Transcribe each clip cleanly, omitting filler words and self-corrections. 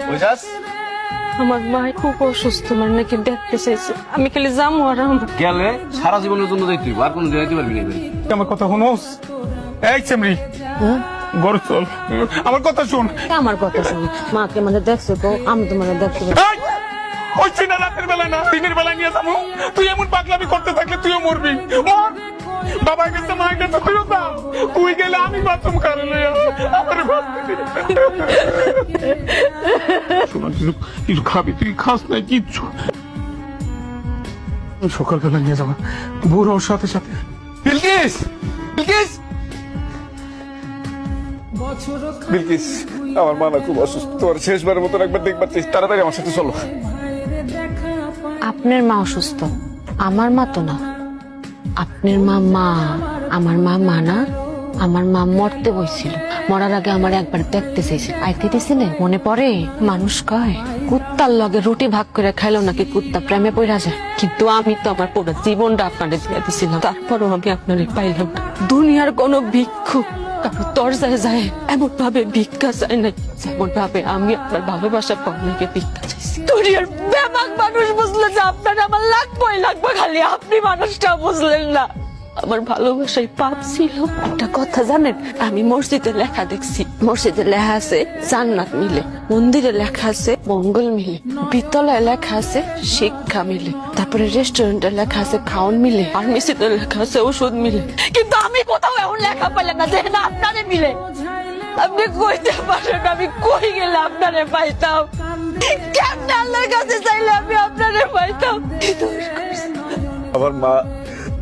বুঝাস আমার মা খুব অসুস্থ, মানে নাকি দেখতে চাইছে। আমি খালি যাবো আর গেলে সারা জীবনের জন্য যাইতে হইব, আর কোনো যাইতে পারবি না। আমার কথা শুনোস? এই চেমরি, গরু চল, আমার কথা শুন। আমার কথা শুনি। মাকে মানে দেখছো তো, আমি তো মানে দেখতে এই, ওই চিনা রাতের বেলা না দিনের বেলা নিয়ে যাবো। তুই এমন পাগলামি করতে থাকলে তুইও মরবি। মর, বাবা গেছে মা গেছে, তুইও যা। তুই গেলে আমি বাথরুম কারে লইয়া আমার শোনা, কিছু খাবি? তুই খাস নাই কিচ্ছু। সকালবেলা নিয়ে যাবো বুড়ো ওর সাথে সাথে। বিলকিস, বিলকিস, বিলকিস, আমার মা না খুব অসুস্থ। তোর শেষবারের মতন একবার দেখবার চাইছি, তাড়াতাড়ি আমার সাথে চলো। আপনার মা অসুস্থ, আমার মা তো না। আপনার মা মা, আমার মা মা না। আমার মা মরতে বসছিল, মরার আগে আমার একবার দেখতে চাইছে, আইতে দিছিলে মনে পড়ে? মানুষ কয় কুত্তার লগে রুটি ভাগ করে খাইলো নাকি কুত্তা প্রেমে পড়া যায়। কিন্তু আমি তো আমার পুরো জীবনটা আপনাদের দিয়ে দিছিলাম, তারপরও আমি আপনারে পাইলাম না। দুনিয়ার কোন ভিক্ষুক কারো দরজায় যায় এমন ভাবে ভিক্ষা চাই নাই, যেমন ভাবে আমি আপনার ভালোবাসা পাওয়াকে ভিক্ষা চাইছি। দুনিয়ার বেবাক মানুষ বুঝলে যে আপনার আমার লাগবেই লাগবে, খালি আপনি মানুষটা বুঝলেন না। আমার ভালোবাসায় পাপ ছিল। একটা কথা জানেন, আমি মসজিদে লেখা দেখছি, মসজিদে লেখা আছে জান্নাত মিলে, মন্দিরে লেখা আছে মঙ্গল মিলে, বিদ্যালয়ে লেখা আছে শিক্ষা মিলে, তারপরে রেস্টুরেন্টে লেখা আছে খাওন মিলে, ফার্মেসিতে লেখা আছে ওষুধ মিলে। কিন্তু আমি কোথাও এমন লেখা পেলাম না যে না আপনারে মিলে। আপনি কইতে পারেন আমি কই গেলে আপনারে পাইতাম? কেমন আল্লাহর কাছে চাইলে আমি আপনারে পাইতাম? আমার মা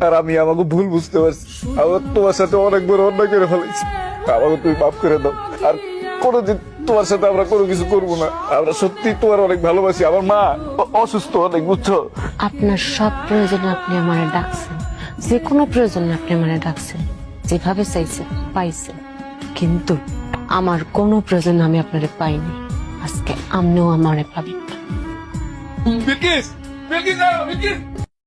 আর আমি আমাকে ভুল বুঝতে পারছি। আমার তোমার সাথে অনেক বড় অন্যায় করে ফেলেছি, আমাকে তুমি মাফ করে দাও। আর কোনোদিন তোমার সাথে আমরা কোনো কিছু করবো না। আমরা সত্যি তোমার অনেক ভালোবাসি। আমার মা অসুস্থ অনেক, বুঝছো? আপনার সব প্রয়োজনে আপনি আমারে ডাকছেন, যে কোনো প্রয়োজনে আপনি আমারে ডাকছেন, যেভাবে চাইছেন পাইছেন। কিন্তু আমার কোনো প্রয়োজন আমি আপনারে পাইনি, আজকে আপনিও আমারে পাবেন না। বিলকিস, বিলকিস, বিলকিস।